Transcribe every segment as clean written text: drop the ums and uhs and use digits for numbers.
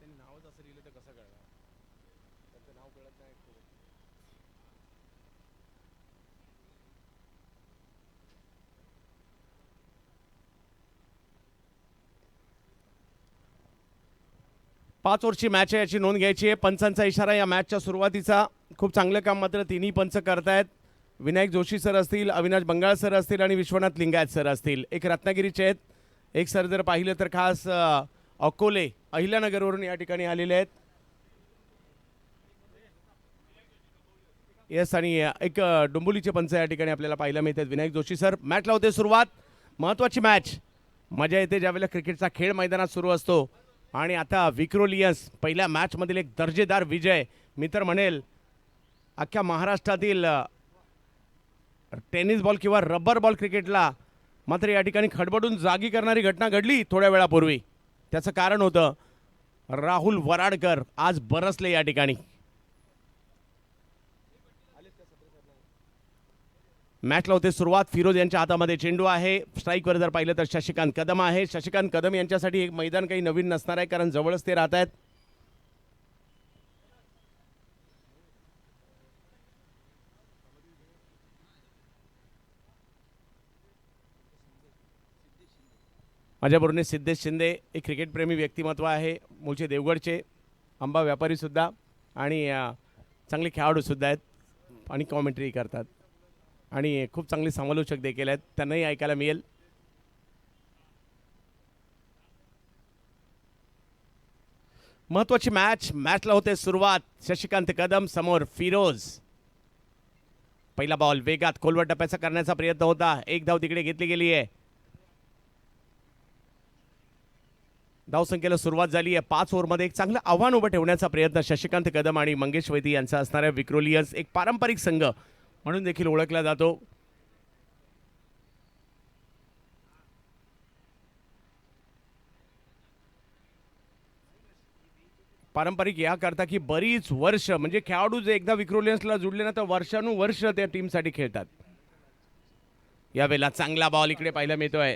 त्यांनी नावच असं लिहिलं तर कसं कळणार? त्यांचं नाव कळत नाही. पाच ओव्हरची मॅच आहे, याची नोंद घ्यायची आहे. पंचांचा इशारा या मॅचच्या सुरुवातीचा. खूप चांगलं काम मात्र तिन्ही पंच करतायत. विनायक जोशी सर असतील, अविनाश बंगाळ सर असतील आणि विश्वनाथ लिंगायत सर असतील. एक रत्नागिरीचे आहेत. एक सर जर पाहिलं तर खास अकोले अहिल्यानगरवरून या ठिकाणी आलेले आहेत. येस, आणि एक डोंबिवलीचे पंच या ठिकाणी आपल्याला पाहायला मिळतात. विनायक जोशी सर. मॅच लावते सुरुवात. महत्त्वाची मॅच. मजा येते ज्यावेळेला क्रिकेटचा खेळ मैदानात सुरू असतो. आणि आता विक्रोलियन्स पहिल्या मॅचमधील एक दर्जेदार विजय. मी तर म्हणेल अख्ख्या महाराष्ट्रातील टेनिस बॉल किंवा रबर बॉल क्रिकेटला मात्र या ठिकाणी खडबडून जागी करणारी घटना घडली थोड्या वेळापूर्वी. त्याचं कारण होतं राहुल वराडकर आज बरसले या ठिकाणी. मॅचला होते सुरुवात. फिरोज यांच्या हातामध्ये चेंडू आहे. स्ट्राईकवर जर पाहिलं तर शशिकांत कदम आहे. शशिकांत कदम यांच्यासाठी एक मैदान काही नवीन नसणार आहे, कारण जवळच ते राहत आहेत. माझ्याबरोबर सिद्धेश शिंदे, एक क्रिकेटप्रेमी व्यक्तिमत्व आहे, मूळचे देवगडचे, आंबा व्यापारीसुद्धा आणि चांगले खेळाडूसुद्धा आहेत आणि कॉमेंट्री करतात आणि खूप चांगले समालोचक देखील आहेत. त्यांनाही ऐकायला मिळेल. महत्वाची मॅचला होते सुरुवात. शशिकांत कदम समोर फिरोज. पहिला बॉल वेगात खोलवर टप्प्याचा करण्याचा प्रयत्न होता. एक धाव तिकडे घेतली गेली आहे. धावसंख्येला सुरुवात झाली आहे. 5 ओव्हरमध्ये एक चांगलं आव्हान उभं ठेवण्याचा प्रयत्न शशिकांत कदम आणि मंगेश वैदी यांचा असणाऱ्या विक्रोलियन्स, एक पारंपरिक संघ म्हणून देखील ओळखला जातो. पारंपरिक याकरता की बरीच वर्ष, म्हणजे खेळाडू जे एकदा विक्रोलियन्सला जुडले ना तर वर्षानुवर्ष त्या टीमसाठी खेळतात. यावेळेला चांगला बॉल इकडे पाहायला मिळतोय.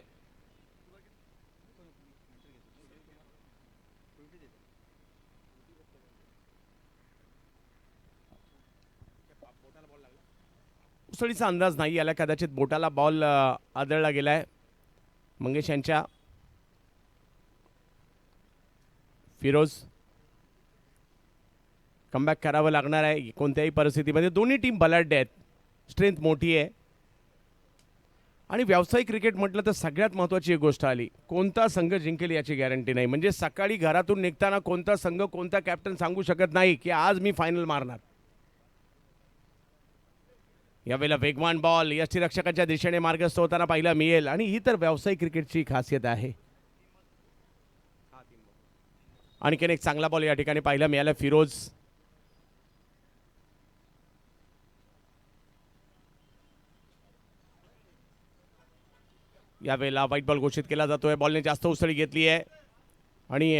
उसळीचा अंदाज नाही आला, कदाचित बोटाला बॉल आदळला गेलाय मंगेश यांच्या. फिरोज कमबॅक करावं लागणार आहे कोणत्याही परिस्थितीमध्ये. दोन्ही टीम बलाढ्य आहेत, स्ट्रेंथ मोठी आहे. आणि व्यावसायिक क्रिकेट म्हटलं तर सगळ्यात महत्त्वाची एक गोष्ट आली, कोणता संघ जिंकेल याची गॅरंटी नाही. म्हणजे सकाळी घरातून निघताना कोणता संघ, कोणता कॅप्टन सांगू शकत नाही की आज मी फायनल मारणार. यावेळेला वेगवान बॉल यष्टीरक्षकांच्या दिशेने मार्गस्थ होताना पाहायला मिळेल आणि ही तर व्यावसायिक क्रिकेटची खासियत आहे. आणखीन एक चांगला बॉल या ठिकाणी पाहायला मिळाला. फिरोज यावेळेला व्हाईट बॉल घोषित केला जातोय. बॉलने जास्त उसळी घेतली आहे आणि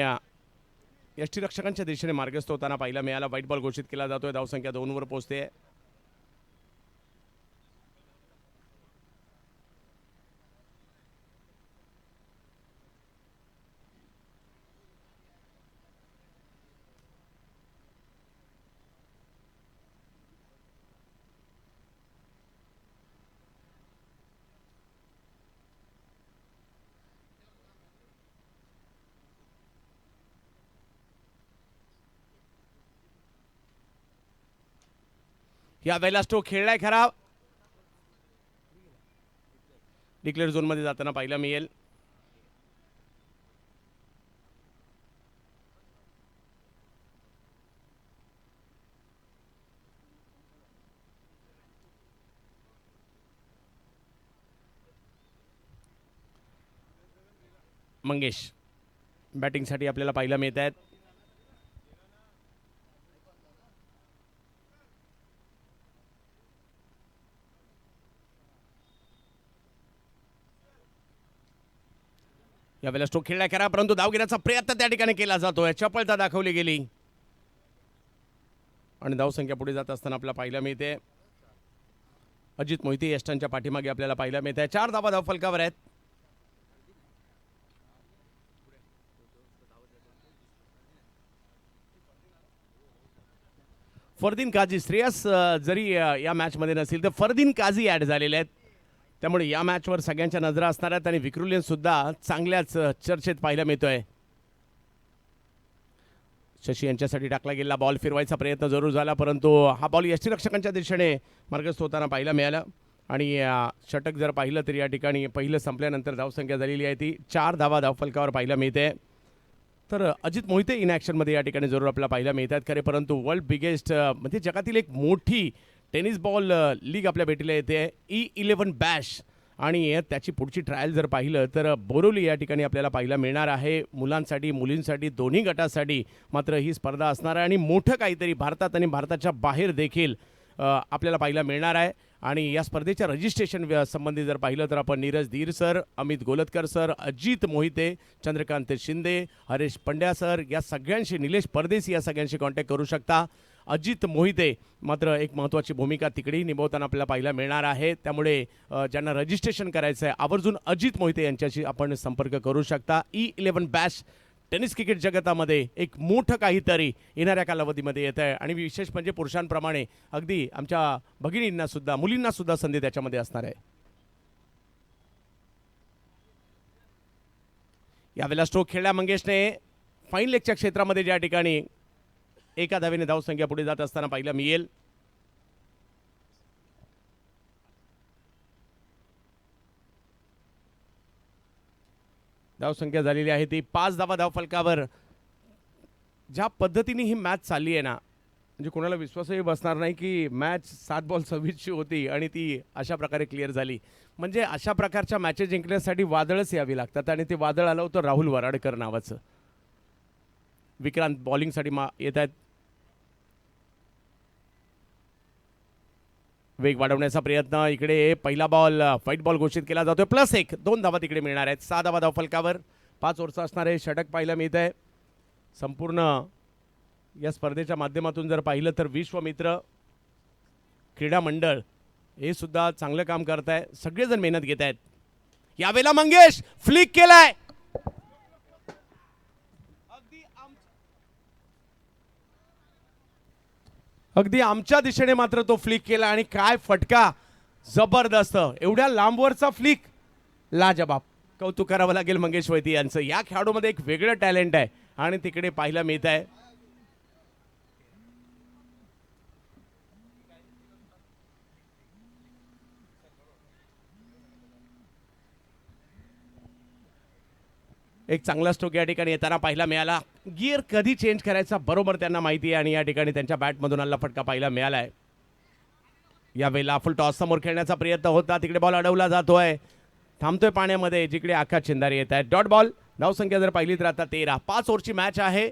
यष्टीरक्षकांच्या दिशेने मार्गस्थ होताना पाहायला मिळाला. व्हाईट बॉल घोषित केला जातोय. धावसंख्या 2 वर पोहोचते. यावेळेला स्ट्रोक खेळलाय खरा. डिक्लेअर झोनमध्ये जाताना पाहायला मिळेल. मंगेश बॅटिंगसाठी आपल्याला पाहायला मिळत आहेत. यावेळेला स्ट्रोक खेळला करा, परंतु धाव घेण्याचा प्रयत्न त्या ठिकाणी केला जातोय. चपळता दाखवली गेली आणि धावसंख्या पुढे जात असताना आपल्याला पाहायला मिळते. अजित मोहिते यष्टांच्या पाठीमागे आपल्याला पाहायला मिळत आहे. 4 धावा धावफलकावर आहेत. फरदीन काझी, श्रेयस जरी या मॅचमध्ये नसेल तर फरदीन काझी ॲड झालेले आहेत, त्यामुळे या मॅचवर सगळ्यांच्या नजरा असणार आहेत आणि विक्रुलियनसुद्धा चांगल्याच चर्चेत पाहायला मिळतोय. शशी यांच्यासाठी टाकला गेलेला बॉल फिरवायचा प्रयत्न जरूर झाला, परंतु हा बॉल यष्टीरक्षकांच्या दिशेने मार्गस्थ होताना पाहायला मिळाला. आणि षटक जर पाहिलं तर या ठिकाणी पहिलं संपल्यानंतर धावसंख्या झालेली आहे ती 4 धावा धावफलकावर पाहायला मिळते. तर अजित मोहिते इन ॲक्शनमध्ये या ठिकाणी जरूर आपल्याला पाहायला मिळतात खरे, परंतु वर्ल्ड बिगेस्ट म्हणजे जगातील एक मोठी टेनिस बॉल लीग आपल्या भेटीला येते E11 बॅश, आणि त्याची पुढची ट्रायल जर पाहिलं तर बोरोली या ठिकाणी आपल्याला पाहायला मिळणार आहे. मुलांसाठी मुलींसाठी दोन्ही गटासाठी मात्र ही स्पर्धा असणार आहे आणि मोठं काहीतरी भारतात आणि भारताच्या बाहेर देखील आपल्याला पाहायला मिळणार आहे. आणि या स्पर्धेच्या रजिस्ट्रेशन संबंधी जर पाहिलं तर आपण Neeraj Dhir sir, Amit Golatkar sir, Ajit Mohite, Chandrakant Shinde, Haresh Pandya sir या सगळ्यांशी, निलेश परदेसी या सगळ्यांशी कॉन्टॅक्ट करू शकता. अजित मोहिते मात्र एक महत्त्वाची भूमिका तिकडेही निभवताना आपल्याला पाहायला मिळणार आहे, त्यामुळे ज्यांना रजिस्ट्रेशन करायचं आहे आवर्जून अजित मोहिते यांच्याशी आपण संपर्क करू शकता. E11 बॅश टेनिस क्रिकेट जगतामध्ये एक मोठं काहीतरी येणाऱ्या कालावधीमध्ये येत आहे आणि विशेष म्हणजे पुरुषांप्रमाणे अगदी आमच्या भगिनींनासुद्धा मुलींनासुद्धा संधी त्याच्यामध्ये असणार आहे. यावेळेला स्ट्रोक खेळला मंगेशने फाईन लेगच्या क्षेत्रामध्ये, ज्या ठिकाणी एका धावेने धावसंख्या पुढे जात असताना पाहायला मिळेल. धावसंख्या झालेली आहे ती 5 धावा धावफलकावर. ज्या पद्धतीने ही मॅच चालली आहे ना, म्हणजे कोणाला विश्वासही बसणार नाही की मॅच 7 बॉल 26ची होती आणि ती अशा प्रकारे क्लिअर झाली. म्हणजे अशा प्रकारच्या मॅचेस जिंकण्यासाठी वादळच यावी लागतात आणि ते वादळ आलं होतं राहुल वराडकर नावाचं. विक्रांत बॉलिंगसाठी येत आहेत. वेग वाढवण्याचा प्रयत्न, इकडे पहिला बॉल फाईट बॉल घोषित केला जातोय, +1, 2 धावा तिकडे मिळणार आहेत. 6 धावा धावफलकावर 5 ओव्हरचं असणारे षटक पाहायला मिळत आहे. संपूर्ण या स्पर्धेच्या माध्यमातून जर पाहिलं तर विश्वमित्र क्रीडा मंडळ हे सुद्धा चांगलं काम करत आहे, सगळेजण मेहनत घेत आहेत. यावेळेला मंगेश फ्लिक केलाय, अगदी आमच्या दिशेने मात्र तो फ्लिक केला आणि काय फटका, जबरदस्त. एवढ्या लांबवरचा फ्लिक, लाजबाब. कौतुक करावं लागेल मंगेश वैती यांचं. या खेळाडूमध्ये एक वेगळं टॅलेंट आहे आणि तिकडे पाहायला मिळत आहे. एक चांगला स्ट्रोक या ठिकाणी येताना पाहायला मिळाला. गिअर कधी चेंज करायचा बरोबर त्यांना माहिती आहे आणि या ठिकाणी त्यांच्या बॅटमधून आला फटका पाहायला मिळाला आहे. यावेळेला फुल टॉस समोर खेळण्याचा प्रयत्न होता, तिकडे बॉल अडवला जातोय, थांबतोय पाण्यामध्ये, जिकडे आकाश चिंदारी येत आहेत. Dot ball. धावसंख्या जर पाहिली तर आता 13. 5 ओव्हरची मॅच आहे,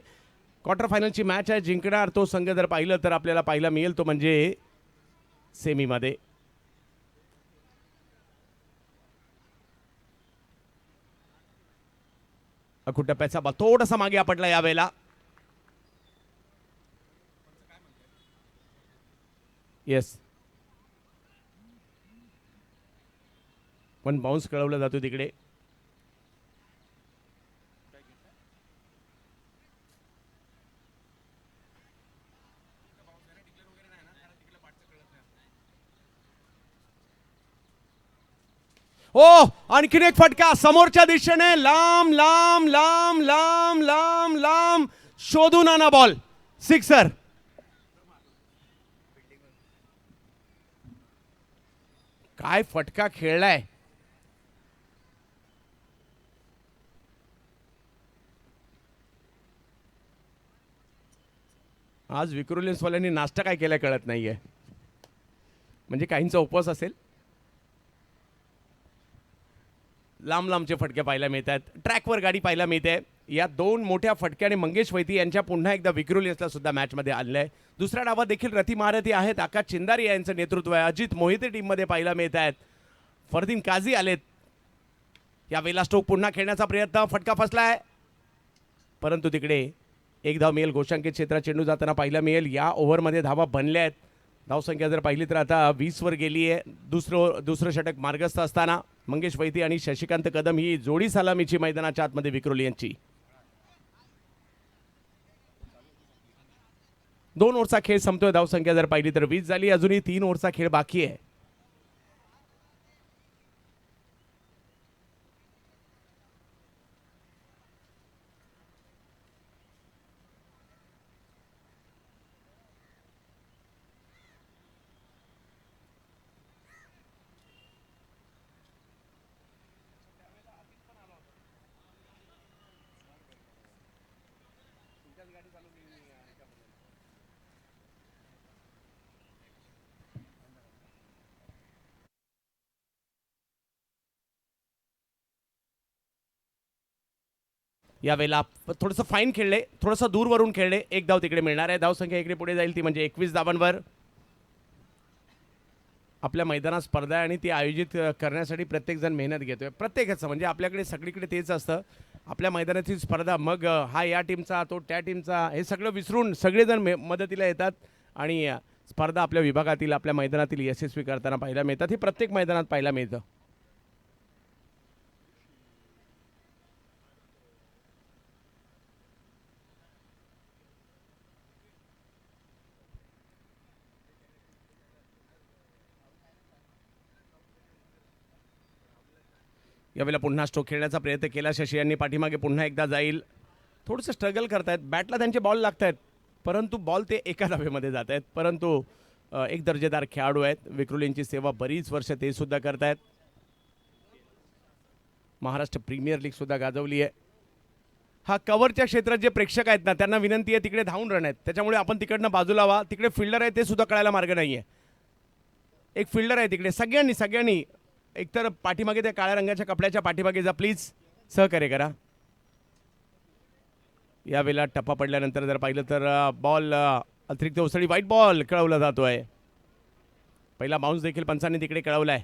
क्वार्टर फायनलची मॅच आहे. जिंकणार तो संघ जर पाहिलं तर आपल्याला पाहायला मिळेल तो म्हणजे सेमीमध्ये. अखूट टप्प्याचा बॉल थोडासा मागे आपटला यावेळेला. येस, पण बाउन्स कळवला जातो तिकडे. ओ, आणखीन एक फटका समोरच्या दिशेने, लांब लांब लांब लांब लांब लांब शोधून आणा बॉल, सिक्सर. काय फटका खेळलाय. आज विक्रोलियन्सवाल्यांनी नाश्ता काय केलाय कळत नाहीये, म्हणजे काहींचा उपवास असेल. लांब लांबचे फटके पाहायला मिळतात, ट्रॅकवर गाडी पाहायला मिळते. या 2 मोठ्या फटक्याने मंगेश वैती यांच्या पुन्हा एकदा विक्रोलियन्सला सुद्धा मॅचमध्ये आणलंय. दुसऱ्या डावात देखील रती महारथी आहेत, आकाश चिंदारी यांचं नेतृत्व आहे. अजित मोहिते टीममध्ये पाहायला मिळत आहेत. फरदीन काझी आलेत. यावेळेला स्ट्रोक पुन्हा खेळण्याचा प्रयत्न, फटका फसलाय, परंतु तिकडे एक धाव मिळेल. घोषांकित क्षेत्रात चेंडू जाताना पाहायला मिळेल. या ओव्हरमध्ये धावा बनल्या आहेत. धावसंख्या जर पाहिली तर आता 20 वर गेली आहे. दुसरं षटक मार्गस्थ असताना मंगेश वैती आणि शशिकांत कदम ही जोडी सलामीची मैदानाच्या आतमध्ये विक्रोलियन्सची. 2 ओव्हरचा खेळ संपतोय. धावसंख्या जर पाहिली तर 20 झाली. अजूनही 3 ओव्हरचा खेळ बाकी आहे. यावेळेला थोडंसं फाईन खेळले, थोडंसं दूरवरून खेळले. एक धाव तिकडे मिळणार आहे. धावसंख्या इकडे पुढे जाईल ती म्हणजे 21 धावांवर. आपल्या मैदानात स्पर्धा आहे आणि ती आयोजित करण्यासाठी प्रत्येकजण मेहनत घेतोय. प्रत्येकाचं म्हणजे आपल्याकडे सगळीकडे तेच असतं. आपल्या मैदानाची स्पर्धा, मग हा या टीमचा, तो त्या टीमचा, हे सगळं विसरून सगळेजण मदतीला येतात आणि स्पर्धा आपल्या विभागातील, आपल्या मैदानातील यशस्वी करताना पाहायला मिळतात. हे प्रत्येक मैदानात पाहायला मिळतं. यावेळेला पुन्हा स्ट्रोक खेळण्याचा प्रयत्न केला. शशी यांनी पाठीमागे पुन्हा एकदा जाईल. थोडंसं स्ट्रगल करतायत. बॅटला त्यांचे बॉल लागत आहेत, परंतु बॉल ते एका धावेमध्ये जात आहेत. परंतु एक दर्जेदार खेळाडू आहेत. विक्रोलींची सेवा बरीच वर्ष ते सुद्धा करतायत. महाराष्ट्र प्रीमियर लीग सुद्धा गाजवली आहे. हा कव्हरच्या क्षेत्रात जे प्रेक्षक आहेत ना, त्यांना विनंती आहे तिकडे धावून रन आहेत, त्याच्यामुळे आपण तिकडनं बाजूला व्हा. तिकडे फिल्डर आहे ते सुद्धा कळायला मार्ग नाही आहे. एक फिल्डर आहे तिकडे. सगळ्यांनी एकतर पाठीमागे त्या काळ्या रंगाच्या कपड्याच्या पाठीमागे जा प्लीज, सहकार्य करा. यावेळेला टप्पा पडल्यानंतर जर पाहिलं तर बॉल अतिरिक्त उसळी, व्हाईट बॉल कळवला जातोय. पहिला बाउन्स देखील पंचांनी तिकडे कळवला आहे.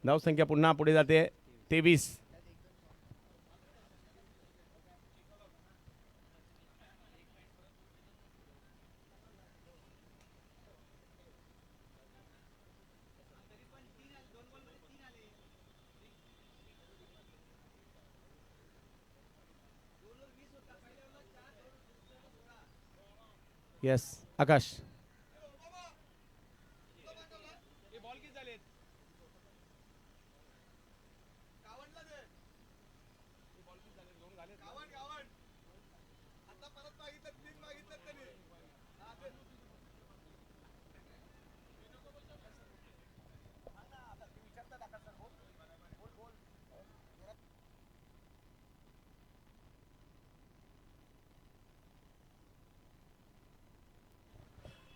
धावसंख्या पुन्हा पुढे जाते 23. येस आकाश.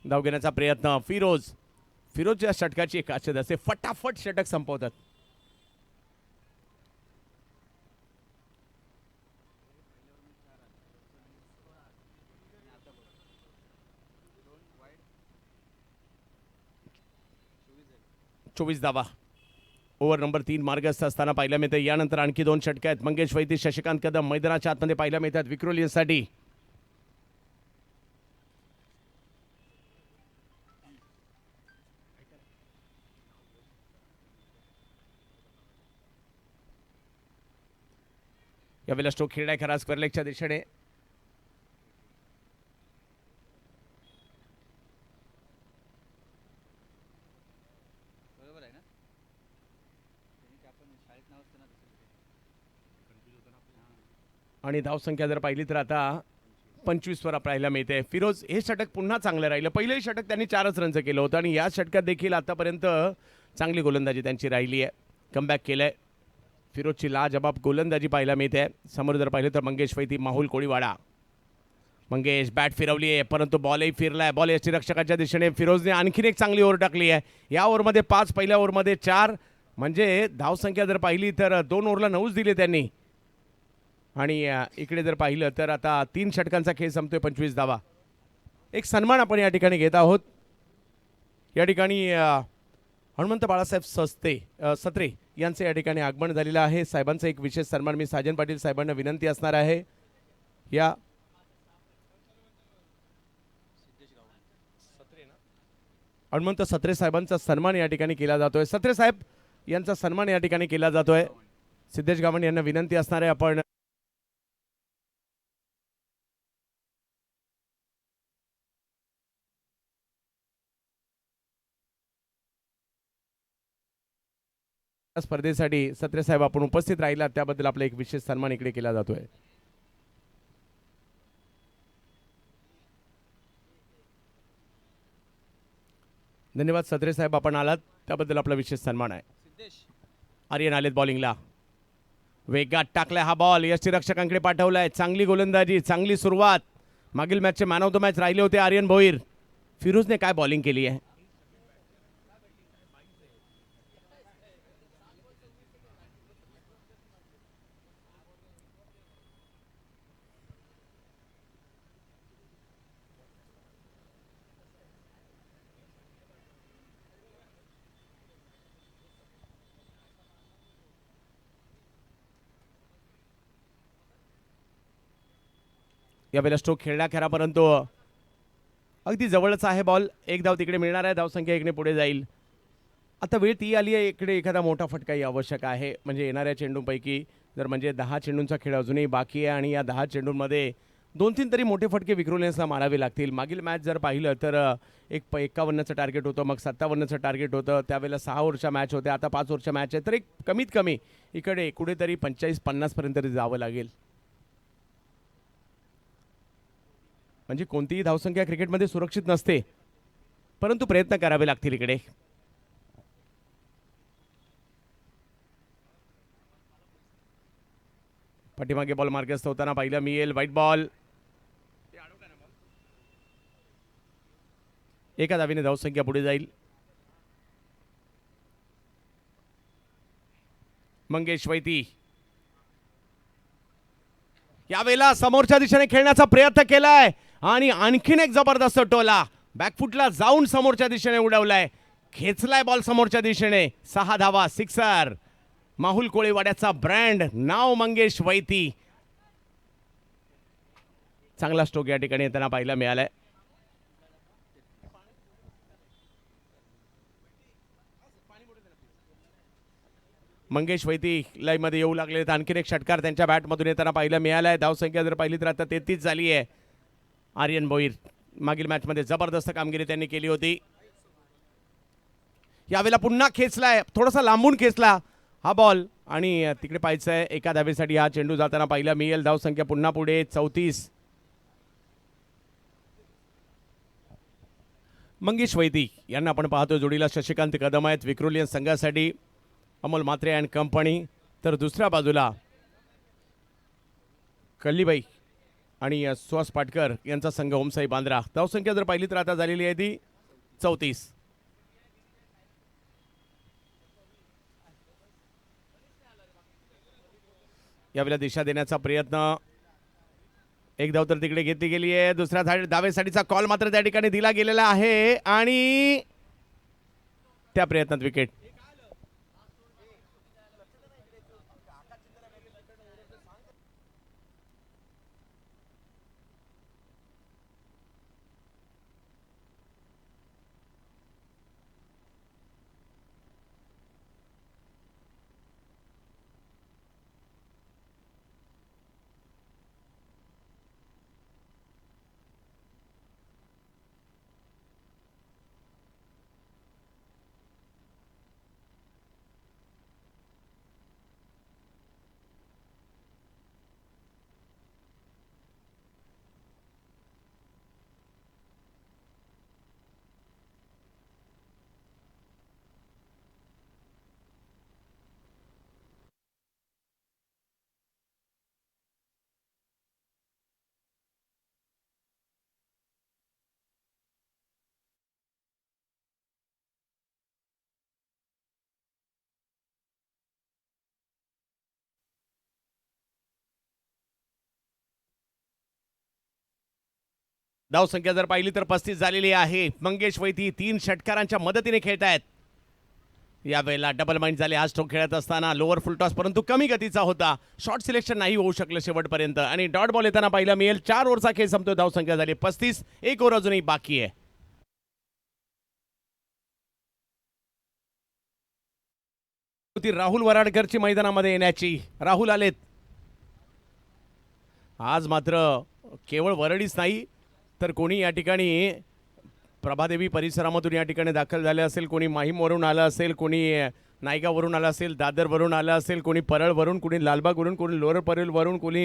धाव घेण्याचा प्रयत्न. फिरोजच्या षटकाची एक खासियत असते, फटाफट षटक संपवतात. चोवीस धावा. ओव्हर नंबर 3 मार्गस्थ असताना पाहायला मिळते. यानंतर आणखी 2 षटक आहेत. मंगेश वैती, शशिकांत कदम मैदानाच्या आतमध्ये पाहायला मिळतात विक्रोलीसाठी. यावेळेला स्ट्रोक खेळलाय खरा स्क्वेअर लेगच्या दिशेने. आणि धावसंख्या जर पाहिली तर आता 25 वर पाहायला मिळते. फिरोज हे षटक पुन्हा चांगलं राहिलं. पहिलेही षटक त्यांनी 4च रनचं केलं होतं आणि या षटकात देखील आतापर्यंत चांगली गोलंदाजी त्यांची राहिली आहे. कमबॅक केलंय. फिरोजची लाजबाब गोलंदाजी पाहायला मिळते. समोर जर पाहिलं तर मंगेश वैती, माहुल कोळीवाडा. मंगेश बॅट फिरवली आहे, परंतु बॉलही फिरलाय. बॉल यष्टीरक्षकाच्या दिशेने. फिरोजने आणखीन एक चांगली ओव्हर टाकली आहे. या ओव्हरमध्ये 5, पहिल्या ओव्हरमध्ये 4, म्हणजे धावसंख्या जर पाहिली तर 2 ओव्हरला 9च दिले त्यांनी. आणि इकडे जर पाहिलं तर आता 3 षटकांचा खेळ संपतोय. 25 धावा. एक सन्मान आपण या ठिकाणी घेत आहोत. या ठिकाणी हनुमंत बाळासाहेब सत्रे यांचे या ठिकाणी आगमन झालेलं आहे. साहेबांचा एक विशेष सन्मान मी साजन पाटील साहेबांना विनंती असणार आहे. या हनुमंत सत्रे साहेबांचा सन्मान या ठिकाणी केला जातोय. सत्रे साहेब यांचा सन्मान या ठिकाणी केला जातोय. सिद्धेश गावंड यांना विनंती असणार आहे आपण स्पर्धेसाठी सत्रे साहेब आपण उपस्थित राहिलात त्याबद्दल आपला एक विशेष सन्मान इकडे केला जातोय. धन्यवाद सत्रे साहेब आपण आलात त्याबद्दल आपला विशेष सन्मान आहे. आर्यन आलेत बॉलिंगला. वेगात टाकलाय हा बॉल यष्टीरक्षकांकडे पाठवलाय. चांगली गोलंदाजी चांगली सुरुवात. मागील मॅचचे मॅन ऑफ द मॅच राहिले होते आर्यन भोईर. फिरोजने काय बॉलिंग केली आहे. यावेळेला स्ट्रोक खेळला खरा परंतु अगदी जवळच आहे बॉल. एक धाव तिकडे मिळणार आहे. धावसंख्या इकडे पुढे जाईल. आता वेळ ती आली आहे इकडे एखादा मोठा फटकाही आवश्यक आहे. म्हणजे येणाऱ्या चेंडूंपैकी जर म्हणजे 10 चेंडूंचा खेळ अजूनही बाकी आहे आणि या 10 चेंडूंमध्ये 2-3 तरी मोठे फटके विक्रोलियन्सला मारावे लागतील. मागील मॅच जर पाहिलं तर 51चं टार्गेट होतं, मग 57चं टार्गेट होतं. त्यावेळेला 6 ओव्हरच्या मॅच होत्या. आता 5 ओव्हरच्या मॅच आहे तर एक कमीत कमी इकडे कुठेतरी 45-50 पर्यंत तरी जावं लागेल. म्हणजे कोणतीही धावसंख्या क्रिकेटमध्ये सुरक्षित नसते परंतु प्रयत्न करावे लागतील इकडे. पाठीमागे बॉल मार्गस्थ होताना पाहिलं मिळेल. White ball. एका धावेने धावसंख्या पुढे जाईल. मंगेश वैती यावेळेला समोरच्या दिशेने खेळण्याचा प्रयत्न केलाय आणि आणखीन एक जबरदस्त टोला बॅकफुटला जाऊन समोरच्या दिशेने उडवलाय. खेचलाय बॉल समोरच्या दिशेने. 6 धावा. सिक्सर. माहुल कोळीवाड्याचा ब्रँड नाव मंगेश वैती. चांगला स्ट्रोक या ठिकाणी येताना पाहायला मिळालाय. मंगेश वैती लाईव्हमध्ये येऊ लागले तर आणखीन एक षटकार त्यांच्या बॅटमधून येताना पाहायला मिळालाय. धावसंख्या जर पाहिली तर आता 33 झाली आहे. आर्यन भोईर मागील मॅचमध्ये जबरदस्त कामगिरी त्यांनी केली होती. यावेळेला पुन्हा खेचलाय. थोडासा लांबून खेचला हा बॉल आणि तिकडे पाहायचं आहे एका धावेसाठी हा चेंडू जाताना पाहिला मिळेल. धावसंख्या पुन्हा पुढे 34. मंगेश वैती यांना आपण पाहतो जोडीला शशिकांत कदम आहेत विक्रोलियन्स संघासाठी. Amol Mhatre and company. तर दुसऱ्या बाजूला कल्लीबाई आणि सुहास पाटकर यांचा संघ ओमसाई बांद्रा. धावसंख्या जर पाहिली तर आता झालेली आहे ती 34. यावेळेला दिशा देण्याचा प्रयत्न. एक धाव तर तिकडे घेतली गेली आहे. दुसऱ्या धावेसाठीचा कॉल मात्र त्या ठिकाणी दिला गेलेला आहे आणि त्या प्रयत्नात विकेट. धावसंख्या जर पाहिली तर 35 झालेली आहे. मंगेश वैती 3 षटकारांच्या मदतीने खेळतायत. यावेळेला डबल माइंड झाले. हा स्ट्रोक खेळत असताना लोअर फुल टॉस परंतु कमी गतीचा होता. शॉर्ट सिलेक्शन नाही होऊ शकलं शेवटपर्यंत आणि डॉट बॉल येताना पाहिला मिळेल. 4 ओव्हरचा खेळ संपतो. धावसंख्या झाली 35. 1 ओव्हर अजूनही बाकी आहे. राहुल वराडकरची मैदानामध्ये येण्याची. राहुल आलेत. आज मात्र केवळ वरडीच नाही तर कोणी या ठिकाणी प्रभादेवी परिसरामधून या ठिकाणी दाखल झाले असेल, कोणी माहीमवरून आलं असेल, कोणी नायगावरून आलं असेल, दादरवरून आलं असेल, कोणी परळवरून, कोणी लालबागवरून, कोणी लोअर परळवरून, कोणी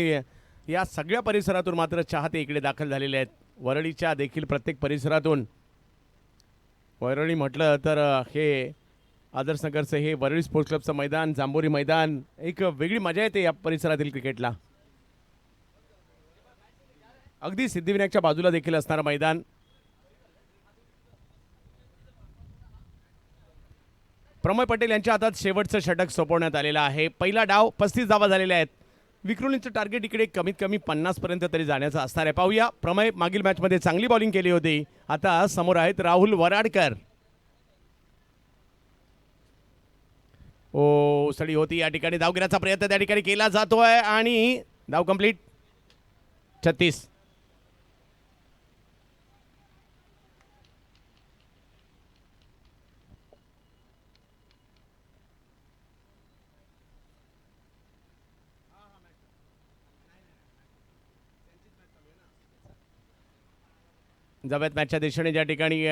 या सगळ्या परिसरातून मात्र चाहते इकडे दाखल झालेले आहेत. वरळीच्या देखील प्रत्येक परिसरातून. वरळी म्हटलं तर हे आदर्शनगरचं हे वरळी स्पोर्ट्स क्लबचं मैदान, जांभोरी मैदान, एक वेगळी मजा येते या परिसरातील क्रिकेटला. अगदी सिद्धिविनायकच्या बाजूला देखील असणारं मैदान. प्रमय पटेल यांच्या हातात शेवटचं षटक सोपवण्यात आलेलं आहे. पहिला डाव 35 धावा झालेल्या आहेत. विक्रोलीचं टार्गेट इकडे कमीत कमी 50 पर्यंत तरी जाण्याचं असणार आहे. पाहूया, प्रमय मागील मॅचमध्ये चांगली बॉलिंग केली होती. आता समोर आहेत राहुल वराडकर. सडी होती या ठिकाणी. धाव घेण्याचा प्रयत्न त्या ठिकाणी केला जातोय आणि धाव कंप्लीट. 36. जाऊयात मॅचच्या दिशेने ज्या ठिकाणी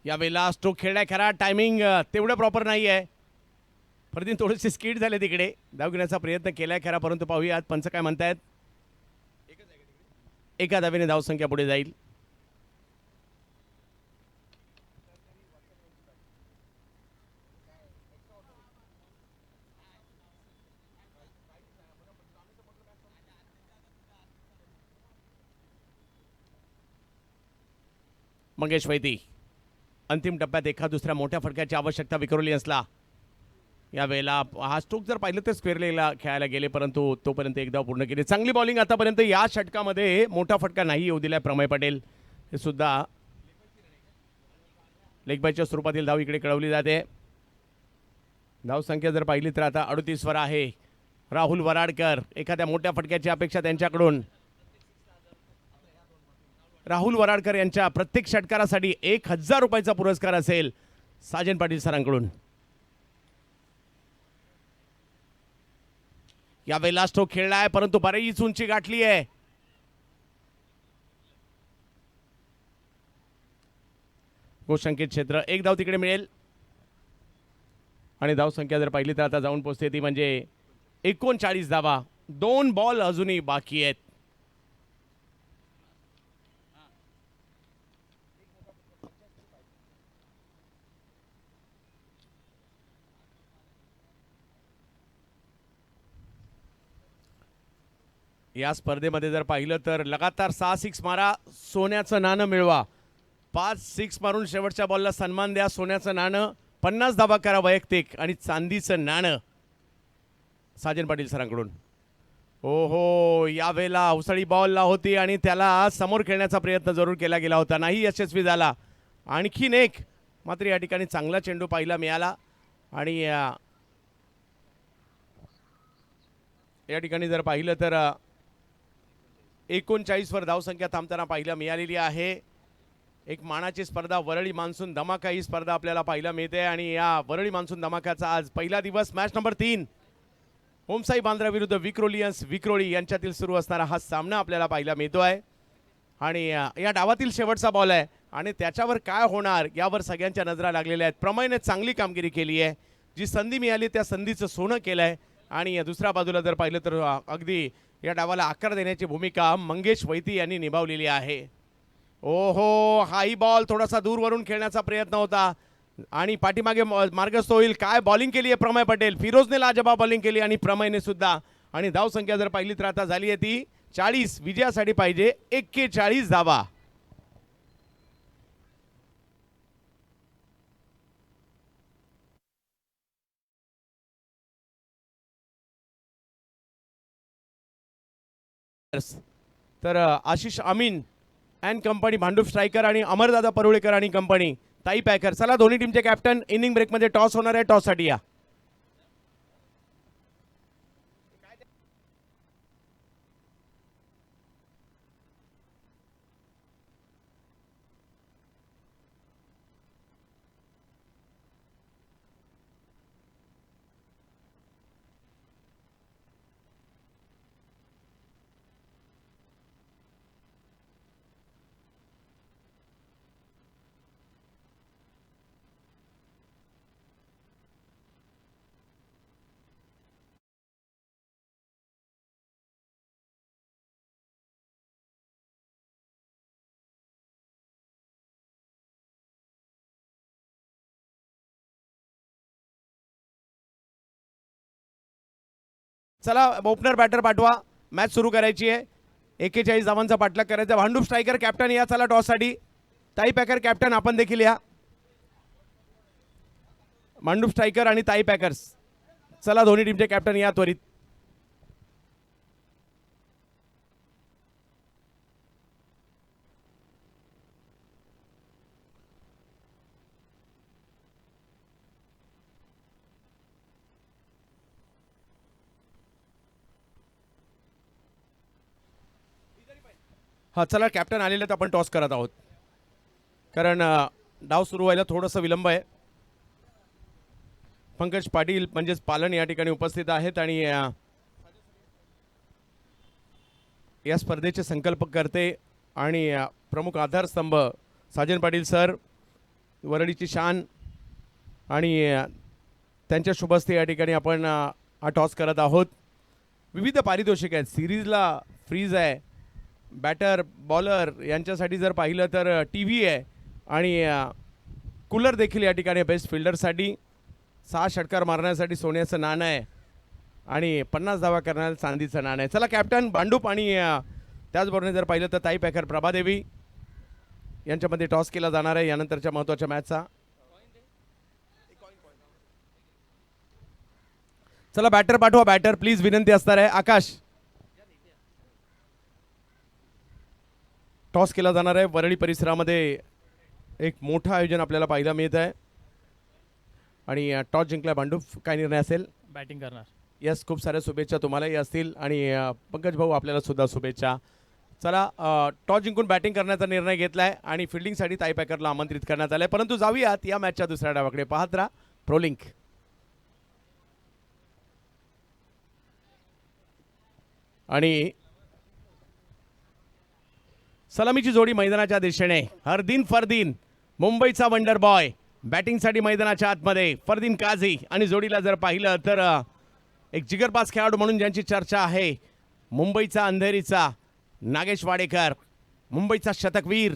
यावेळेला स्ट्रोक खेळलाय खरा. टायमिंग तेवढं प्रॉपर नाही आहे. प्रदीप थोडेसे स्किड झाले तिकडे. धाव घेण्याचा प्रयत्न केलाय खरा, परंतु पाहूयात पंच काय म्हणतायत. एका धावेने धावसंख्या पुढे जाईल. मंगेश वैती. अंतिम टप्प्यात एका दुसऱ्या मोठ्या फटक्याची आवश्यकता विक्रोलियन्सला. यावेळेला हा स्ट्रोक जर पाहिलं तर स्क्वेअरलेला खेळायला गेले, परंतु तोपर्यंत एक धाव पूर्ण केली. चांगली बॉलिंग आतापर्यंत या षटकामध्ये. मोठा फटका नाही येऊ दिलाय प्रमय पटेल. हे सुद्धा लेग बायच्या स्वरूपातील धाव इकडे कळवली जाते. धावसंख्या जर पाहिली तर आता 38 वर आहे. राहुल वराडकर, एखाद्या मोठ्या फटक्याची अपेक्षा त्यांच्याकडून. राहुल वराडकर यांच्या प्रत्येक षटकारासाठी 1000 रुपयाचा पुरस्कार असेल साजन पाटील सरांकडून. यावेळेला स्ट्रोक खेळला आहे, परंतु बरीच उंची गाठली आहे. गोशंकित क्षेत्र. एक धाव तिकडे मिळेल आणि धावसंख्या जर पाहिली तर आता जाऊन पोहोचते ती म्हणजे 39 धावा. 2 बॉल अजूनही बाकी आहेत. या स्पर्धेमध्ये जर पाहिलं तर लगातार 6 सिक्स मारा, सोन्याचं नाणं मिळवा. 5 सिक्स मारून शेवटच्या बॉलला सन्मान द्या, सोन्याचं नाणं. 50 धावा करा वैयक्तिक आणि चांदीचं नाणं साजन पाटील सरांकडून. ओहो, यावेळेला अवसळी बॉलला होती आणि त्याला समोर खेळण्याचा प्रयत्न जरूर केला गेला होता, नाही यशस्वी झाला. आणखीन एक मात्र या ठिकाणी चांगला चेंडू पाहायला मिळाला आणि या ठिकाणी जर पाहिलं तर 39 वर धावसंख्या थांबताना पाहायला मिळालेली आहे. एक मानाची स्पर्धा, वरळी मान्सून धमाका ही स्पर्धा आपल्याला पाहायला मिळते आणि या वरळी मान्सून धमाकाचा आज पहिला दिवस. मॅच नंबर 3 ओमसाई बांद्रा विरुद्ध विक्रोलियन्स विक्रोळी यांच्यातील सुरू असणारा हा सामना आपल्याला पाहायला मिळतोय आणि या डावातील शेवटचा बॉल आहे आणि त्याच्यावर काय होणार यावर सगळ्यांच्या नजरा लागलेल्या आहेत. प्रमयने चांगली कामगिरी केली आहे. जी संधी मिळाली त्या संधीचं सोनं केलं आहे आणि दुसऱ्या बाजूला जर पाहिलं तर अगदी या डावाला आकार देण्याची भूमिका मंगेश वैती यांनी निभावलेली आहे. ओहो, हाई बॉल थोडासा दूरवरून खेळण्याचा प्रयत्न होता आणि पाठीमागे मार्गस्थ होईल. काय बॉलिंग केली आहे प्रमय पटेल. फिरोजने लाजवाब बॉलिंग केली आणि प्रमयने सुद्धा. आणि धावसंख्या जर पाहिली तर आता झाली आहे ती 40. विजयासाठी पाहिजे 41 धावा. तर Ashish Amin and company, Bhandup striker आणि अमरदादा परुळेकर आणि कंपनी, ताई पॅकर. चला दोन्ही टीमचे कॅप्टन. इनिंग ब्रेकमध्ये टॉस होणार आहे, टॉससाठी या. चला ओपनर बॅटर पाठवा, मॅच सुरू करायची आहे. 41 धावांचा पाठलाग करायचा. भांडूप स्ट्रायकर कॅप्टन या, चला टॉससाठी. ताई पॅकर कॅप्टन आपण देखील या. भांडूप स्ट्रायकर आणि ताई पॅकर्स, चला दोन्ही टीमचे कॅप्टन या त्वरित. हा चला कॅप्टन आलेले तर आपण टॉस करत आहोत, कारण डाव सुरू व्हायला थोडंसं विलंब आहे. पंकज पाटील म्हणजेच पालन या ठिकाणी उपस्थित आहेत आणि या स्पर्धेचे संकल्पकर्ते आणि प्रमुख आधारस्तंभ साजन पाटील सर, वरळीची शान, आणि त्यांच्या शुभस्ते या ठिकाणी आपण हा टॉस करत आहोत. विविध पारितोषिक आहेत, सिरीजला फ्रीज आहे, बॅटर बॉलर यांच्यासाठी जर पाहिलं तर टी व्ही आहे, आणि कूलर देखील या ठिकाणी बेस्ट फिल्डरसाठी. 6 षटकार मारण्यासाठी सोन्याचं नाणं आहे आणि 50 धावा करण्याला चांदीचं नाणं आहे. चला कॅप्टन भांडूप आणि त्याचबरोबर जर पाहिलं तर ताई पॅकर प्रभादेवी यांच्यामध्ये टॉस केला जाणार आहे यानंतरच्या महत्त्वाच्या मॅचचा. चला बॅटर पाठवा, बॅटर प्लीज, विनंती असणार आहे. आकाश, टॉस केला जाणार आहे. वरळी परिसरामध्ये एक मोठं आयोजन आपल्याला पाहायला मिळत आहे आणि टॉस जिंकला भांडूप. काय निर्णय असेल? बॅटिंग करणार. यस, खूप साऱ्या शुभेच्छा तुम्हालाही असतील आणि पंकज भाऊ आपल्याला सुद्धा शुभेच्छा. चला टॉस जिंकून बॅटिंग करण्याचा निर्णय घेतला आहे आणि फिल्डिंगसाठी ताई पॅकरला आमंत्रित करण्यात आलं आहे. परंतु जाऊयात या मॅचच्या दुसऱ्या डावाकडे. पाहत राहा प्रोलिंक. आणि सलामीची जोडी मैदानाच्या दिशेने. हरदीन फरदीन, मुंबईचा वंडर बॉय, बॅटिंगसाठी मैदानाच्या आतमध्ये फरदीन काझी. आणि जोडीला जर पाहिलं तर एक जिगरबाज खेळाडू म्हणून ज्यांची चर्चा आहे, मुंबईचा अंधेरीचा नागेश वाडेकर, मुंबईचा शतकवीर.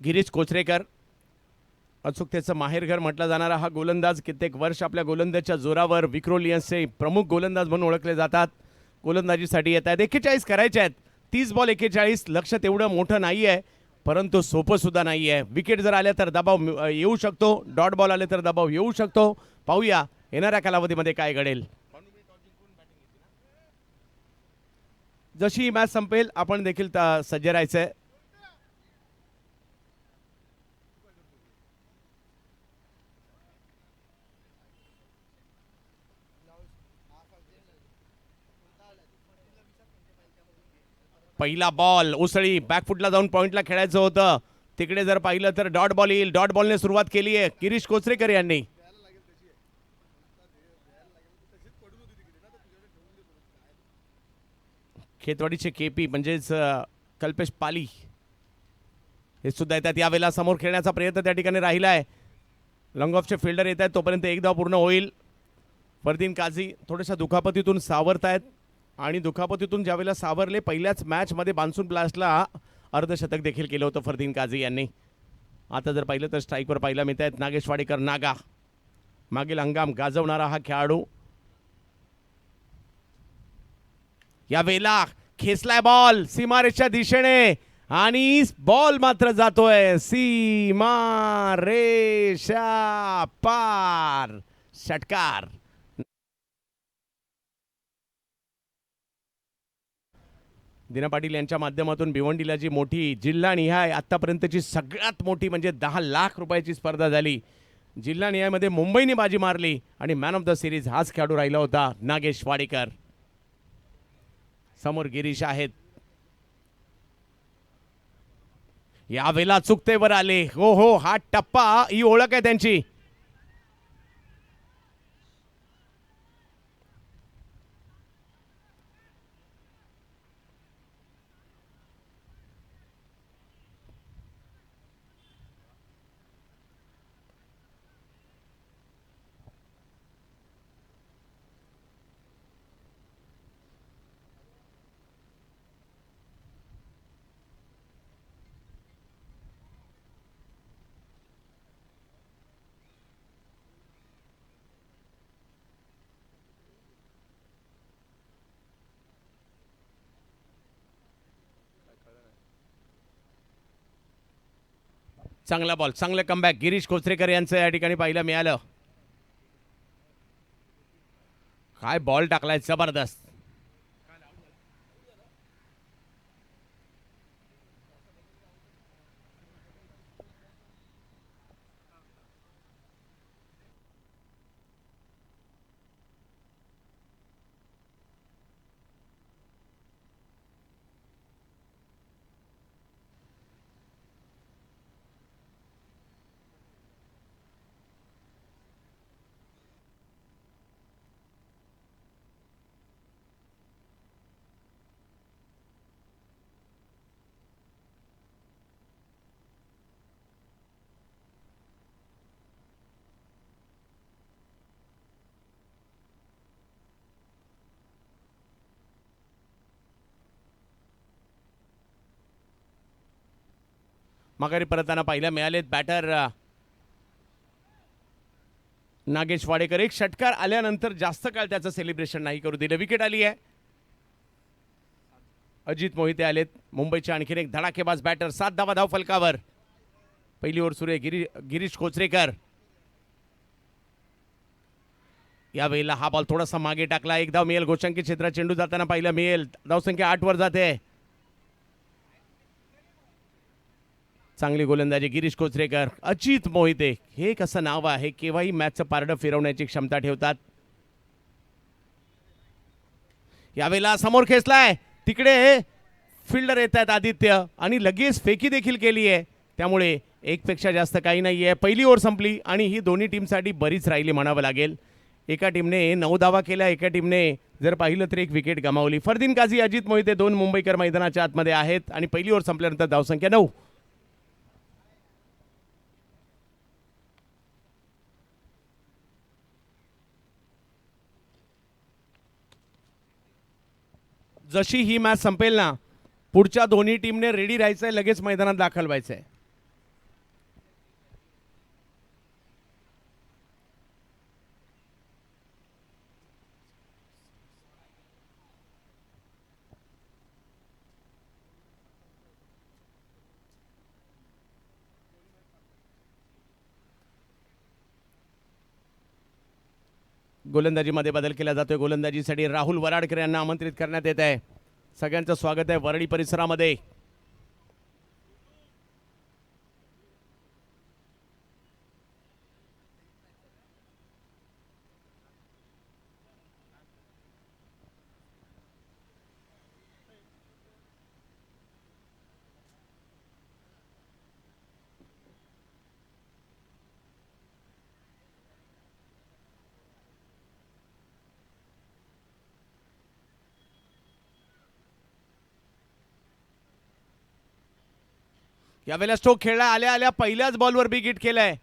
गिरीश कोचरेकर, अचूकतेचं माहेरघर म्हटलं जाणारा हा गोलंदाज, कित्येक वर्ष आपल्या गोलंदाजच्या जोरावर विक्रोलियन्सचे प्रमुख गोलंदाज म्हणून ओळखले जातात. गोलंदाजीसाठी येत आहेत. 41 करायचे आहेत. 30 बॉल 41. लक्ष तेवढं मोठं नाही आहे, परंतु सोपं सुद्धा नाही आहे. विकेट जर आल्या तर दबाव येऊ शकतो, डॉट बॉल आले तर दबाव येऊ शकतो. पाहूया येणाऱ्या कालावधीमध्ये काय घडेल. जशी ही मॅच संपेल आपण देखील सज्ज राहायचं आहे. पहिला बॉल उसळी, बॅकफुटला जाऊन पॉइंटला खेळायचं होतं. तिकडे जर पाहिलं तर डॉट बॉल येईल. डॉट बॉलने सुरुवात केली आहे गिरीश कोचरेकर यांनी. खेतवाडीचे केपी म्हणजेच कल्पेश पाली हे सुद्धा येतात यावेळेला. समोर खेळण्याचा प्रयत्न त्या ठिकाणी राहिला आहे. लॉंग ऑफचे फिल्डर येत आहेत, तोपर्यंत एक धाव पूर्ण होईल. फरदीन काझी थोड्याशा दुखापतीतून सावरत आहेत आणि दुखापतीतून ज्यावेळेला सावरले, पहिल्याच मॅचमध्ये बान्सून ब्लास्टला अर्धशतक देखील केलं होतं फरदीन काझी यांनी. आता जर पाहिलं तर स्ट्राईकवर पाहायला मिळत आहेत नागेश वाडेकर, नागा. मागील हंगाम गाजवणारा हा खेळाडू. यावेळेला खेचलाय बॉल सीमारेषच्या दिशेने आणि बॉल मात्र जातोय सीमारेषा पार. षटकार. दिना पाटील यांच्या माध्यमातून भिवंडीला जी मोठी जिल्हानिहाय आतापर्यंतची सगळ्यात मोठी म्हणजे 10 लाख रुपयाची स्पर्धा झाली, जिल्हानिहायमध्ये मुंबईने बाजी मारली आणि मॅन ऑफ द सिरीज हाच खेळाडू राहिला होता नागेश वाडेकर. समोर गिरीश आहेत. यावेळेला चुकतेवर आले. हो हो, हा टप्पा ही ओळख आहे त्यांची. चांगला बॉल, चांगलं कमबॅक गिरीश कोचरेकर यांचं या ठिकाणी पाहायला मिळालं. काय बॉल टाकलाय जबरदस्त. माघारी परतताना पाहायला मिळालेत बॅटर नागेश वाडेकर. एक षटकार आल्यानंतर जास्त काळ त्याचं सेलिब्रेशन नाही करू दिलं. विकेट आली आहे. अजित मोहिते आलेत मुंबईचे. आणखीन एक धडाकेबाज बॅटर. 7 धावा धाव फलकावर. पहिली ओव्हर सुरू आहे. गिरीश कोचरेकर. यावेळेला हा बॉल थोडासा मागे टाकला. एक धाव मिळेल. गोशांकी क्षेत्रात चेंडू जाताना पाहायला मिळेल. धावसंख्या 8 वर जाते. चांगली गोलंदाजी गिरीश कोचरेकर. अजित मोहिते हे कसं नाव आहे, केव्हाही मॅचचं पारडं फिरवण्याची क्षमता ठेवतात. यावेळेला समोर खेचलाय. तिकडे फिल्डर येत आहेत आदित्य आणि लगेच फेकी देखील केली आहे. त्यामुळे एकपेक्षा जास्त काही नाही आहे. पहिली ओव्हर संपली आणि ही दोन्ही टीमसाठी बरीच राहिली म्हणावं लागेल. एका टीमने 9 धावा केल्या, एका टीमने जर पाहिलं तर 1 विकेट गमावली. फरदीन काझी, अजित मोहिते 2 मुंबईकर मैदानाच्या आतमध्ये आहेत आणि पहिली ओव्हर संपल्यानंतर धावसंख्या 9. जशी ही मॅच संपेल ना, पुढच्या दोन्ही टीमने रेडी राहायचंय, लगेच मैदानात दाखल व्हायचंय. गोलंदाजीमध्ये बदल केला जातोय. गोलंदाजीसाठी राहुल वराडकर यांना आमंत्रित करण्यात येत आहे. सगळ्यांचं स्वागत आहे वरळी परिसरामध्ये. यावेळेला स्ट्रोक खेळला. आल्या आल्या पहिल्याच बॉलवर बिग हिट केलाय.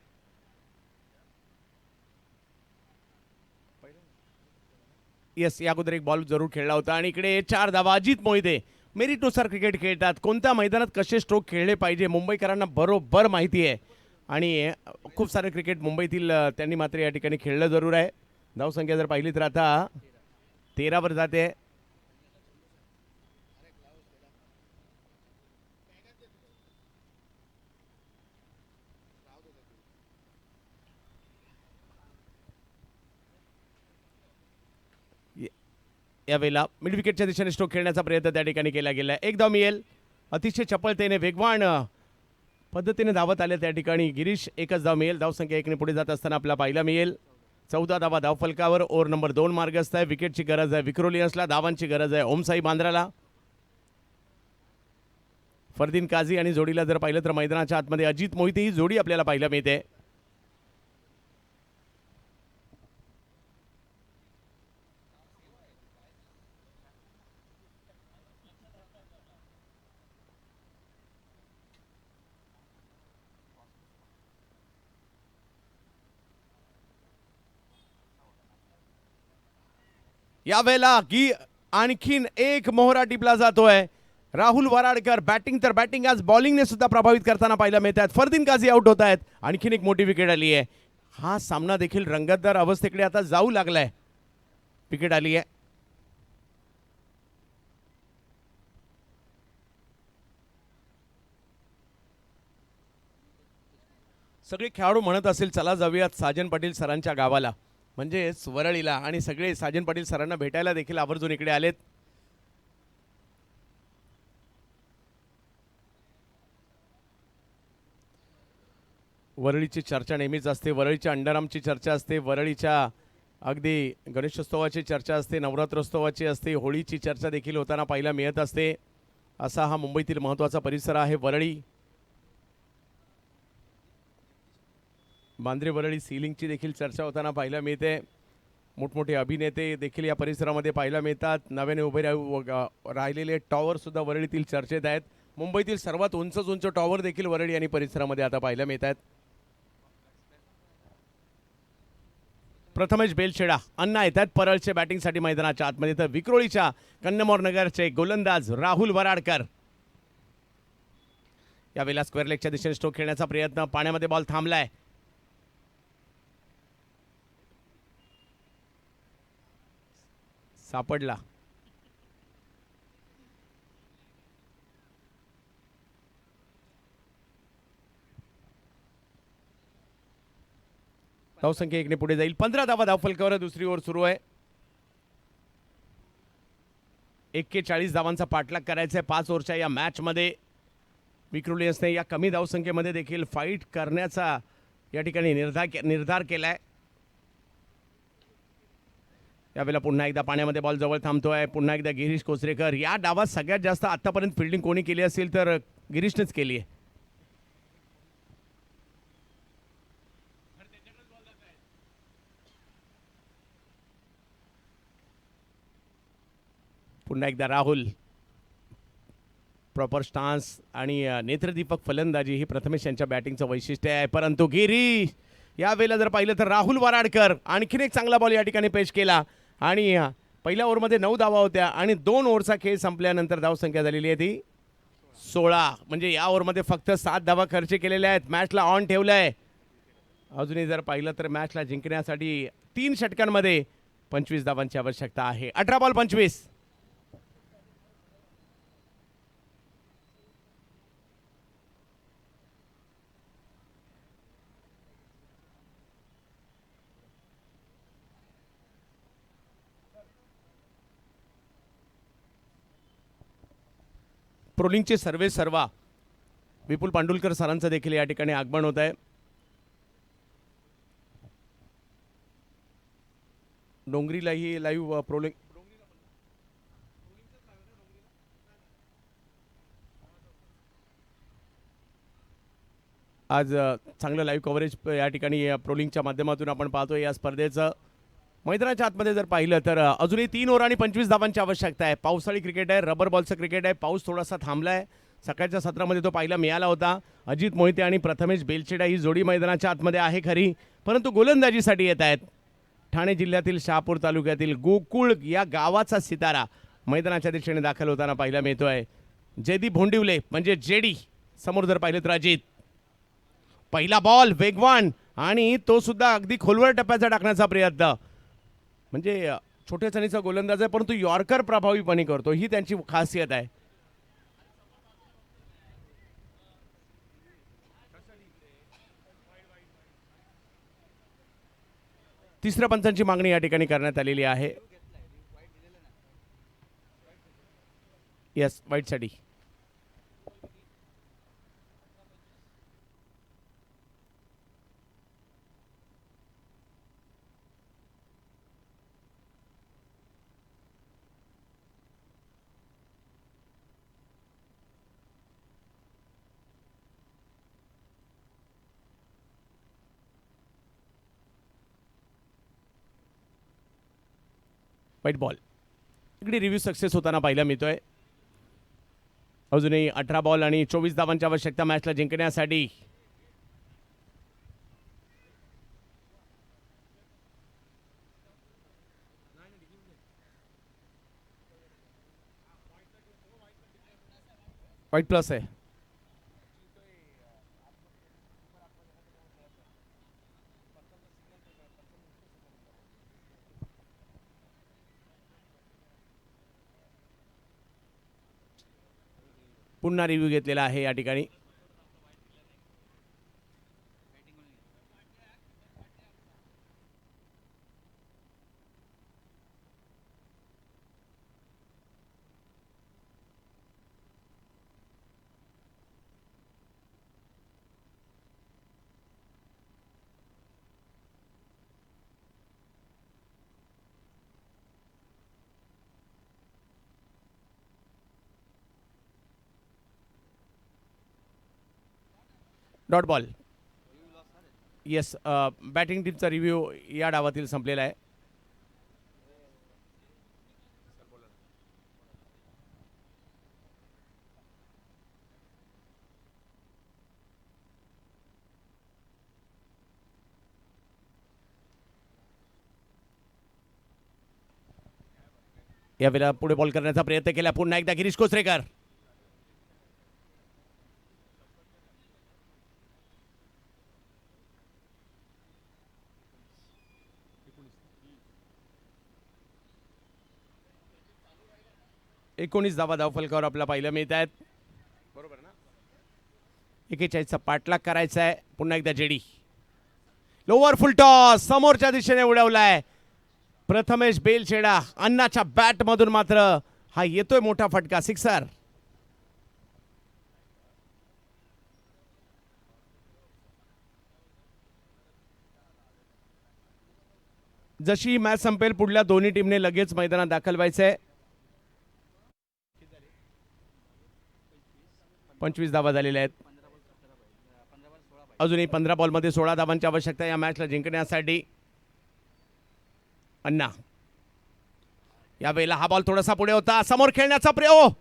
येस, या अगोदर एक बॉल जरूर खेळला होता. आणि इकडे 4 धावा. अजित मोहिते मेरिटनुसार क्रिकेट खेळतात. कोणत्या मैदानात कसे स्ट्रोक खेळले पाहिजे मुंबईकरांना बरोबर माहिती आहे आणि खूप सारे क्रिकेट मुंबईतील त्यांनी मात्र या ठिकाणी खेळलं जरूर आहे. धावसंख्या जर पाहिली तर आता 13 वर जाते. यावेळेला मिड विकेटच्या दिशेने स्ट्रोक खेळण्याचा प्रयत्न त्या ठिकाणी केला गेला. एक धाव मिळेल. अतिशय चपळतेने वेगवान पद्धतीने धावत आले त्या ठिकाणी गिरीश. एकच धाव मिळेल. धावसंख्या 1 ने पुढे जात असताना आपल्याला पाहायला मिळेल 14 धावा धाव फलकावर. ओव्हर नंबर 2 मार्गस्थ आहे. विकेटची गरज आहे विक्रोलियन्सला. धावांची गरज आहे ओमसाई बांद्राला. फरदीन काझी आणि जोडीला जर पाहिलं तर मैदानाच्या आतमध्ये अजित मोहिते ही जोडी आपल्याला पाहायला मिळते. यावेळेला की आणखीन एक मोहरा टिपला जातोय. राहुल वराडकर बॅटिंग तर बॅटिंग आज बॉलिंगने सुद्धा प्रभावित करताना पाहायला मिळत आहेत. फरदीन काझी आउट होत आहेत. आणखीन एक मोठी विकेट आली आहे. हा सामना देखील रंगतदार अवस्थेकडे आता जाऊ लागलाय. विकेट आली आहे. सगळे खेळाडू म्हणत असेल चला जाऊयात साजन पाटील सरांच्या गावाला, म्हणजेच वरळीला, आणि सगळे साजन पाटील सरांना भेटायला देखील आवर्जून इकडे आलेत. वरळीची चर्चा नेहमीच असते, वरळीच्या अंडरआर्मची चर्चा असते, वरळीच्या अगदी गणेशोत्सवाची चर्चा असते, नवरात्रोत्सवाची असते, होळीची चर्चा देखील होताना पाहायला मिळत असते. असा हा मुंबईतील महत्त्वाचा परिसर आहे वरळी. बांद्रे वरळी सीलिंगची देखील चर्चा होताना पाहायला मिळते. मोठमोठे अभिनेते देखील या परिसरामध्ये पाहायला मिळतात. नव्याने उभे राहिलेले टॉवर सुद्धा वरळीतील चर्चेत आहेत. मुंबईतील सर्वात उंच टॉवर देखील वरळी आणि परिसरामध्ये आता पाहायला मिळत आहेत. प्रथमेश बेलशेडा अण्णा येतात परळचे बॅटिंगसाठी मैदानाच्या आतमध्ये, तर विक्रोळीच्या कन्नमोर नगरचे गोलंदाज राहुल वराडकर. यावेळेला स्क्वेअर लेगच्या दिशेने स्ट्रोक खेळण्याचा प्रयत्न, पाण्यामध्ये बॉल थांबलाय. सापडला. धावसंख्या 1 ने पुढे जाईल. 15 धावा धावफलकावर दुसरी ओव्हर सुरू आहे. 41 धावांचा पाठलाग करायचा आहे 5 ओव्हरच्या या मॅचमध्ये. विक्रोलियन्सने या कमी धावसंख्येमध्ये देखील फाईट करण्याचा या ठिकाणी निर्धार केलाय. यावेळेला पुन्हा एकदा पाण्यामध्ये बॉल जवळ थांबतोय. पुन्हा एकदा गिरीश कोचरेकर. या डावात सगळ्यात जास्त आतापर्यंत फिल्डिंग कोणी केली असेल तर गिरीशनेच केली आहे. पुन्हा एकदा राहुल. प्रॉपर स्टान्स आणि नेत्रदीपक फलंदाजी ही प्रथमेश यांच्या बॅटिंगचं वैशिष्ट्य आहे. परंतु गिरीश यावेळेला जर पाहिलं तर राहुल वराडकर आणखीन एक चांगला बॉल या ठिकाणी पेश केला आणि पहिल्या ओव्हरमध्ये 9 धावा होत्या आणि 2 ओव्हरचा खेळ संपल्यानंतर धावसंख्या झालेली आहे ती 16. म्हणजे या ओव्हरमध्ये फक्त 7 धावा खर्च केलेल्या आहेत. मॅचला ऑन ठेवलंय. अजूनही जर पाहिलं तर मॅचला जिंकण्यासाठी 3 षटकांमध्ये 25 धावांची आवश्यकता आहे. 18 बॉल 25. प्रोलिंगचे सर्वा विपुल पांडुलकर सरांचं देखील या ठिकाणी आगमन होत आहे. डोंगरीलाही लाईव्ह प्रोलिंग आज चांगलं लाईव्ह कव्हरेज या ठिकाणी प्रोलिंगच्या माध्यमातून आपण पाहतोय. या स्पर्धेचं मैदानाच्या आतमध्ये जर पाहिलं तर अजूनही 3 ओव्हर आणि 25 धावांची आवश्यकता आहे. पावसाळी क्रिकेट आहे, रबर बॉलचं क्रिकेट आहे. पाऊस थोडासा थांबलाय. सकाळच्या सत्रामध्ये तो पाहायला मिळाला होता. अजित मोहिते आणि प्रथमेश बेलचेडा ही जोडी मैदानाच्या आतमध्ये आहे खरी, परंतु गोलंदाजीसाठी येत आहेत. ठाणे जिल्ह्यातील शहापूर तालुक्यातील गोकुळ या गावाचा सितारा मैदानाच्या दिशेने दाखल होताना पाहायला मिळतोय. जयदीप भोंडिवले म्हणजे जेडी. समोर जर पाहिलं तर अजित. पहिला बॉल वेगवान आणि तो सुद्धा अगदी खोलवर टप्प्याचा टाकण्याचा प्रयत्न. म्हणजे छोट्या चणीचा गोलंदाज आहे, परंतु यॉर्कर प्रभावीपणे करतो, ही त्यांची खासियत आहे. तिसऱ्या पंचांची मागणी या ठिकाणी करण्यात आलेली आहे. येस, वाईटसाठी. वाईट बॉल. इकडे रिव्ह्यू सक्सेस होताना पाहायला मिळतोय. अजूनही 18 बॉल आणि 24 धावांची आवश्यकता मॅचला जिंकण्यासाठी. वाईट प्लस आहे. पुन्हा रिव्ह्यू घेतलेला आहे या ठिकाणी. Dot ball. येस, बॅटिंग टीमचा रिव्ह्यू या डावातील संपलेला आहे. यावेळेला पुढे बॉल करण्याचा प्रयत्न केला पुन्हा एकदा गिरीश कोसरेकर. एकोणीस धावा धावफलकावर आपल्याला पाहायला मिळत आहेत. बरोबर ना. 41चा पाठलाग करायचा आहे. पुन्हा एकदा जेडी लोवर फुल टॉस समोरच्या दिशेने उडवलाय प्रथमेश बेलछेडा. अन्नाच्या बॅट मधून मात्र हा येतोय मोठा फटका, सिक्सर. जशी ही मॅच संपेल पुढल्या दोन्ही टीमने लगेच मैदानात दाखल व्हायचंय. 25 धावा झालेल्या आहेत. अजूनही 15 बॉलमध्ये 16 धावांची आवश्यकता या मॅचला जिंकण्यासाठी. अन्ना यावेळेला हा बॉल थोडासा पुढे होता, समोर खेळण्याचा प्रयोग,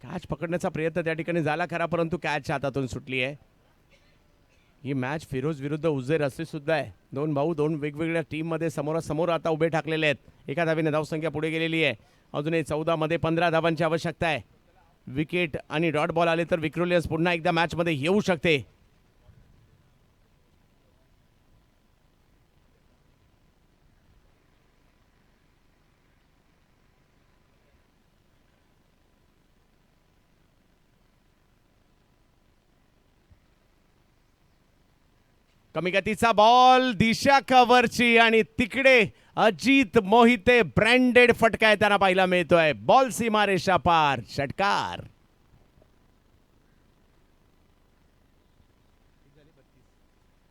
कॅच पकडण्याचा प्रयत्न त्या ठिकाणी झाला खरा, परंतु कॅच हातातून सुटली आहे. ही मॅच फिरोज विरुद्ध उझेर असे सुद्धा आहे. दोन भाऊ दोन वेगवेगळ्या टीममध्ये समोरासमोर आता उभे ठाकलेले आहेत. एका धावेने धावसंख्या पुढे गेलेली आहे. अजूनही 14 मध्ये 15 धावांची आवश्यकता आहे. विकेट आणि डॉट बॉल आले तर विक्रोलियस पुन्हा एकदा मॅचमध्ये येऊ शकते. कमी गतीचा बॉल, दिशा कव्हरची आणि तिकडे अजित मोहिते ब्रँडेड फटका येताना पाहायला मिळतोय. बॉल सीमारेषा पार, षटकार.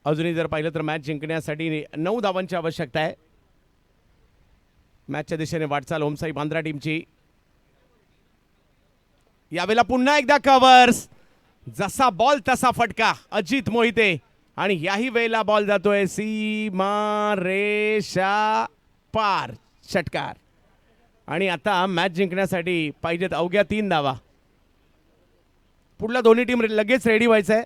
अजूनही जर पाहिलं तर मॅच जिंकण्यासाठी 9 धावांची आवश्यकता आहे. मॅचच्या दिशेने वाटचाल ओमसाई बांद्रा टीमची. यावेळेला पुन्हा एकदा कव्हर्स, जसा बॉल तसा फटका अजित मोहिते. आणि याही वेळेला बॉल जातोय सीमा रेषा पार, षटकार. आणि आता मॅच जिंकण्यासाठी पाहिजेत अवघ्या 3 धावा. पुढल्या दोन्ही टीम लगेच रेडी व्हायचं आहे.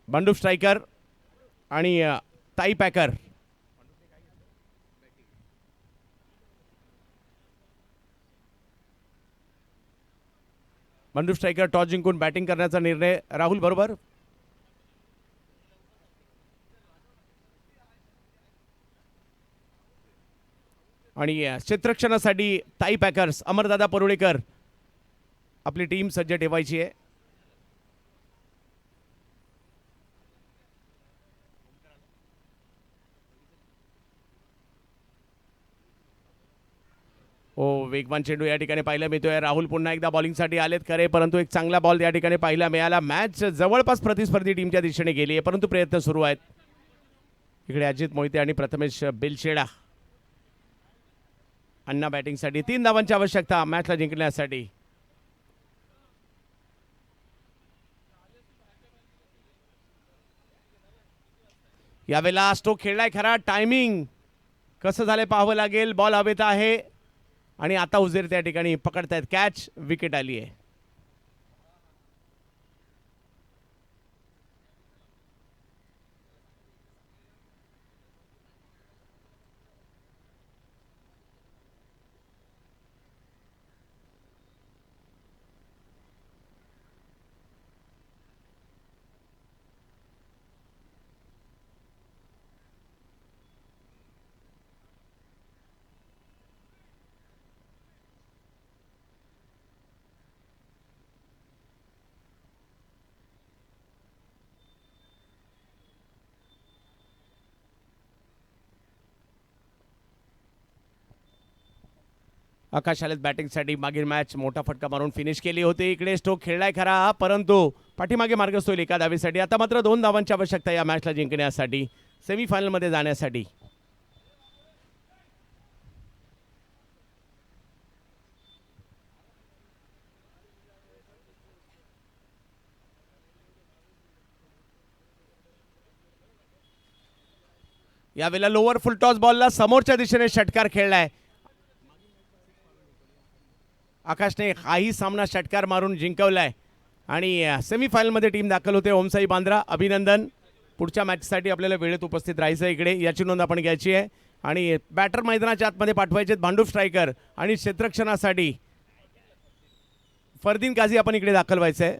बंडू स्ट्रायकर आणि ताई पॅकर. बंडू स्ट्रायकर टॉस जिंकून बॅटिंग करण्याचा निर्णय. राहुल बरोबर. आणि क्षेत्ररक्षणासाठी ताई पॅकर्स अमरदादा परुळेकर आपली टीम सज्ज ठेवायची आहे. ओ वेगवान चेंडू या ठिकाणी पाहायला मिळतोय. राहुल पुन्हा एकदा बॉलिंगसाठी आलेत खरे, परंतु एक चांगला बॉल या ठिकाणी पाहायला मिळाला. मॅच जवळपास प्रतिस्पर्धी टीमच्या दिशेने गेली आहे, परंतु प्रयत्न सुरू आहेत. इकडे अजित मोहिते आणि प्रथमेश बेलछेडा. अन्ना बॅटिंगसाठी 3 धावांची आवश्यकता मॅचला जिंकण्यासाठी. यावेळेला स्ट्रोक खेळलाय खरा, टायमिंग कसं झालंय पाहावं लागेल. बॉल हवेत आहे आणि आता उजेर त्या ठिकाणी पकडतायत कॅच. विकेट आली आहे. आकाश आलेत बॅटिंगसाठी. मागील मॅच मोठा फटका मारून फिनिश केली होती. इकडे स्ट्रोक खेळलाय खरा, परंतु पाठीमागे मार्गस्थ होईल एका धावेसाठी. आता मात्र 2 धावांची आवश्यकता या मॅचला जिंकण्यासाठी, सेमीफायनलमध्ये जाण्यासाठी. यावेळेला लोअर फुल टॉस बॉलला समोरच्या दिशेने षटकार खेळलाय. आकाशने हाही सामना षटकार मारून जिंकवलाय आणि सेमीफायनलमध्ये टीम दाखल होते. ओमसाई बांद्रा, अभिनंदन. पुढच्या मॅचसाठी आपल्याला वेळेत उपस्थित राहायचं इकडे, याची नोंद आपण घ्यायची आहे. आणि बॅटर मैदानाच्या आतमध्ये पाठवायचे भांडूप स्ट्रायकर आणि क्षेत्ररक्षणासाठी फरदीन काझी आपण इकडे दाखल व्हायचं आहे.